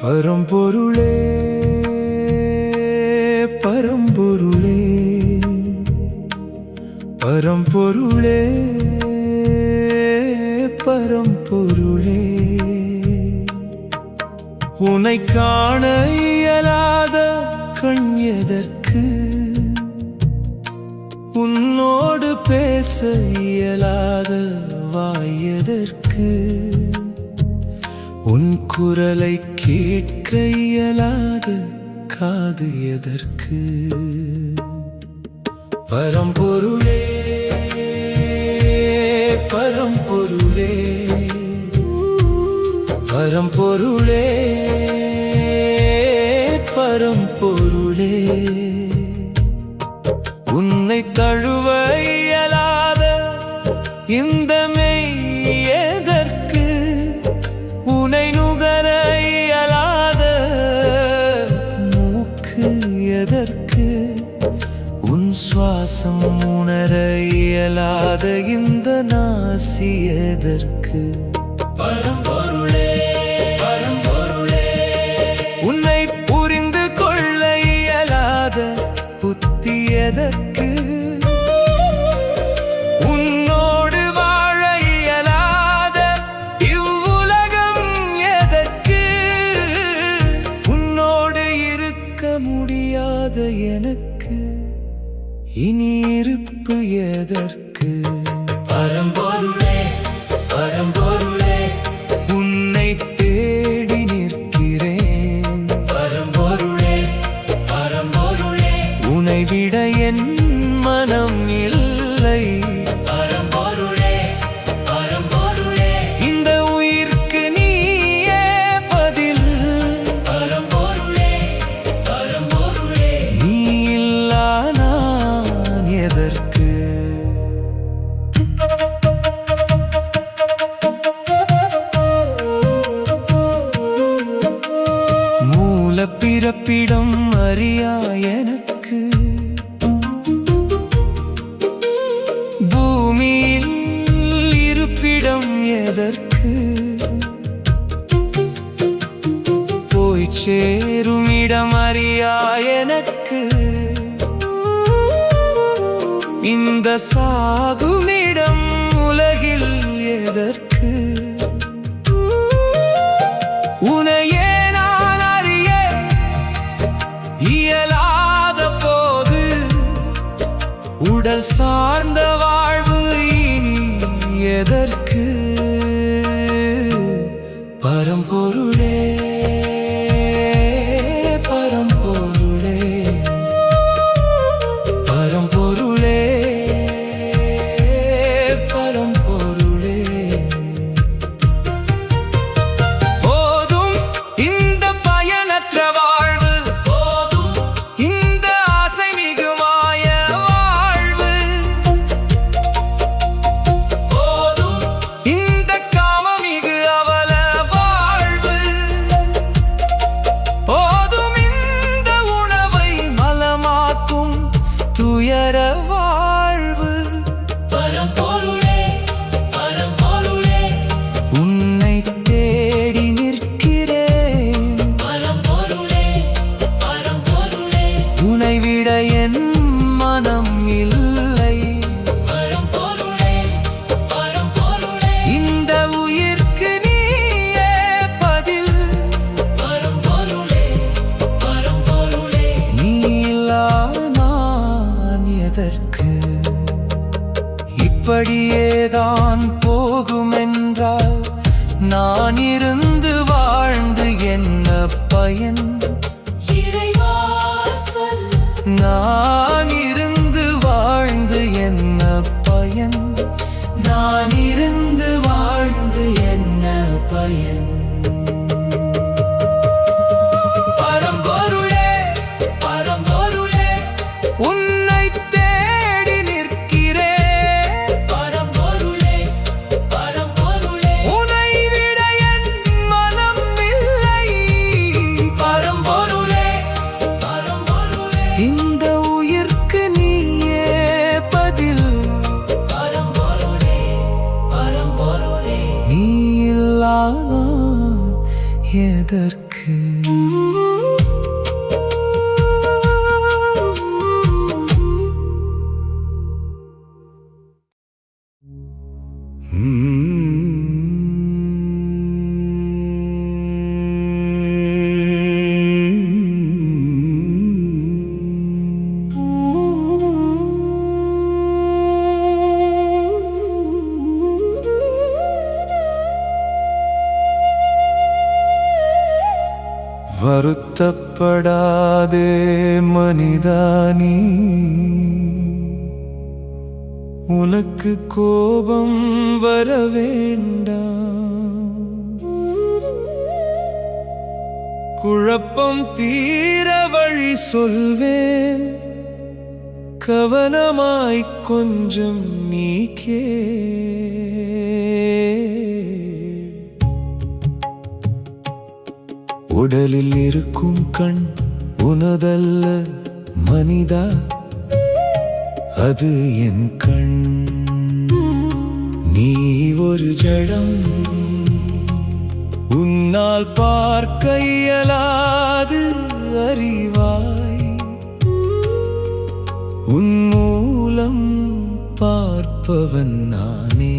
பரம்பொருளே பரம்பொருளே பரம்பொருளே பரம்பொருளே உன்னை காண இயலாத கண் எதற்கு? உன்னோடு பேச இயலாத வாய் எதற்கு? உன் குரலை கேட்க இயலாத காது எதற்கு? பரம்பொருளே பரம்பொருளே பரம்பொருளே பரம்பொருளே உன்னை தழுவ இயலாத இந்த மெய் எதற்கு? உன்னை நுகர இயலாத மூக்கு எதற்கு? உன் சுவாசம் உணர இயலாத இந்த நாசி எதற்கு? பரம்பொருளே பரம்பொருளே உன்னை புரிந்து கொள்ள இயலாத புத்தி எதற்கு? உன்னோடு வாழ இயலாத இவ்வுலகம் எதற்கு? உன்னோடு இருக்க முடியாத எனக்கு இனி இருப்பு எதற்கு? பரம்பொருளே பரம்பொருளே உன்னை தேடி நிற்கிறேன். பரம்பொருளே பரம்பொருளே உன்னை விட என் மனம் இல்லை. பரம்பொருளே பரம்பொருளே இந்த உயிர்க்கு நீயே பதில். பரம்பொருளே பரம்பொருளே நீ இல்லா நான் எதற்கு? மூல பிறப்பிடம் அறியா எனக்கு பூமியில் இருப்பிடம் எதற்கு? போய் சேரும் இடம் அறியா எனக்கு இந்த சாகுமிடம் உலகில் எதற்கு? உனையே நான் அறிய இயலாத போது உடல் சார்ந்த வாழ்வு இனி எதற்கு? பரம்பொருளே பரம்பொருளே பரம்பொருளே பரம்பொருளே போதும் இந்த பயனற்ற வாழ்வு. போதும் இந்த ஆசை மிகுமாய வாழ்வு. போதும் இந்த காமமிகு அவல வாழ்வு. போதும் இந்த உணவை மலமாக்கும் துயர வாழ்வு. பரம்பொருளே பரம்பொருளே உன்னை தேடி நிற்கிறேன். பரம்பொருளே பரம்பொருளே உன்னை விட என் மனம் இல்லை. பரம்பொருளே பரம்பொருளே இந்த உயிர்க்கு நீயே பதில். பரம்பொருளே பரம்பொருளே நீ இல்லா நான் எதற்கு? இப்படியேதான் போகுமென்றால் நான் இருந்து வாழ்ந்து என்ன பயன்? நான் இருந்து பயன்? நான் இருந்து வாழ்ந்து என்ன பயன்? பரம்பொருளே பரம்பொருளே உன்னை தேடி நிற்கிறேன். பரம்பொருளே பரம்பொருளே உன்னை விட என் மனம் இல்லை. பரம்பொருளே பரம்பொருளே இந்த உயிர்க்கு நீயே பதில். பரம்பொருளே பரம்பொருளே நீ இல்லா நான் எதற்கு? வருத்தப்படாதே மனிதானி, உனக்கு கோபம் வர வேண்டாம். குழப்பம் தீர வழி சொல்வேன், கவனமாய் கொஞ்சம் நீ உடலில் இருக்கும் கண் உனதல்ல மனிதா, அது என் கண். நீ ஒரு ஜடம், உன்னால் பார்க்க இயலாது அறிவாய். உன் மூலம் பார்ப்பவன் நானே.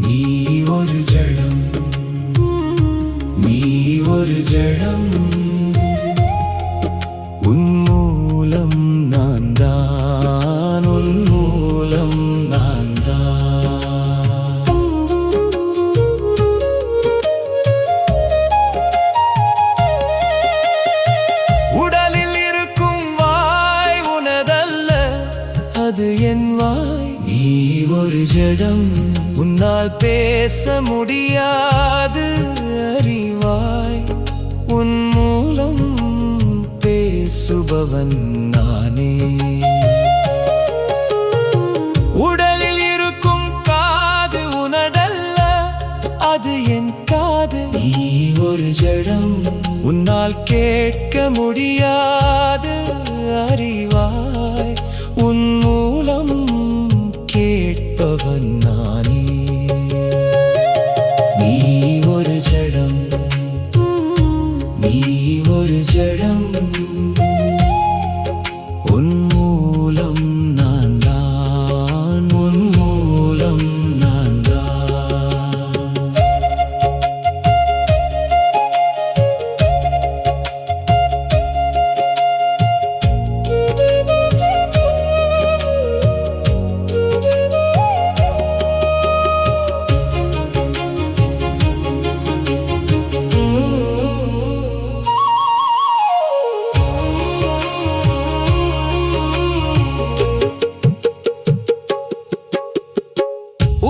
நீ ஒரு ஜடம், நீ ஒரு ஜடம், உன் மூலம் நான் தான், உன் மூலம் நான் தான். உடலில் இருக்கும் வாய் உனதல்ல, அது என் வாய். நீ ஒரு ஜடம், உன்னால் பேச முடியாது அறிவாய். உன் மூலம் பேசுபவன் நானே. உடலில் இருக்கும் காது உனதல்ல, அது என் காது. நீ ஒரு ஜடம், உன்னால் கேட்க முடியாது அறிவாய். உன் மூலம் கேட்பவன் நானே. நீ ஒரு ஜடம், நீ ஒரு ஜடம், உன் மூலம் நான் தான், உன் மூலம் நான் தான்.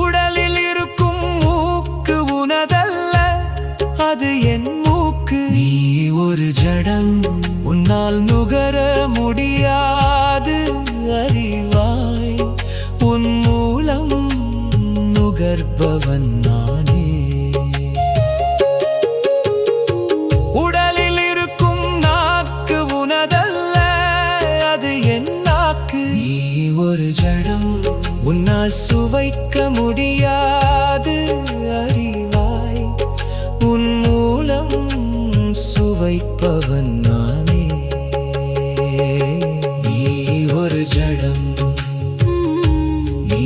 உடலில் இருக்கும் மூக்கு உனதல்ல, அது என் மூக்கு. நீ ஒரு ஜடம், உன்னால் நுகர முடியாது அறிவாய். உன் மூலம் நுகர்பவன் நானே. உடலில் இருக்கும் நாக்கு உனதல்ல, அது என் நாக்கு. நீ ஒரு ஜடம், உன்னால் சுவைக்க முடியாது அறிவாய். உன் மூலம் சுவைப்பவன் நானே. நீ ஒரு ஜடம், நீ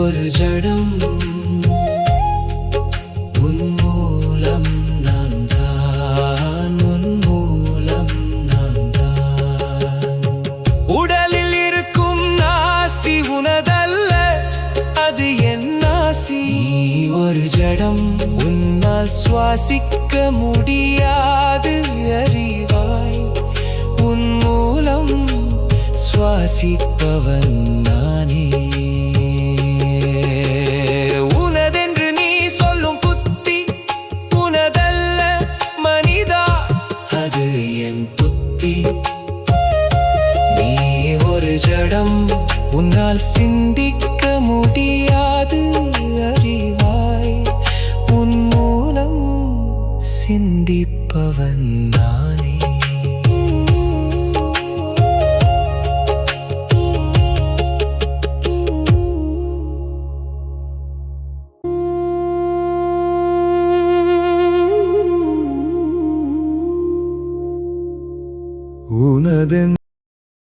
ஒரு ஜடம், உன் மூலம் நான் தான், உன் மூலம் நான் தான். உடலில் இருக்கும் நாசி உனதல்ல, அது என் நாசி. நீ ஒரு ஜடம், உன்னால் சுவாசிக்க முடியாது அறிவாய். உன் மூலம் சுவாசிப்பவன் நானே. என்னால் சிந்திக்க முடியாது அறிவாய் உன் மூலம் சிந்திப்பவன் நானே. உனது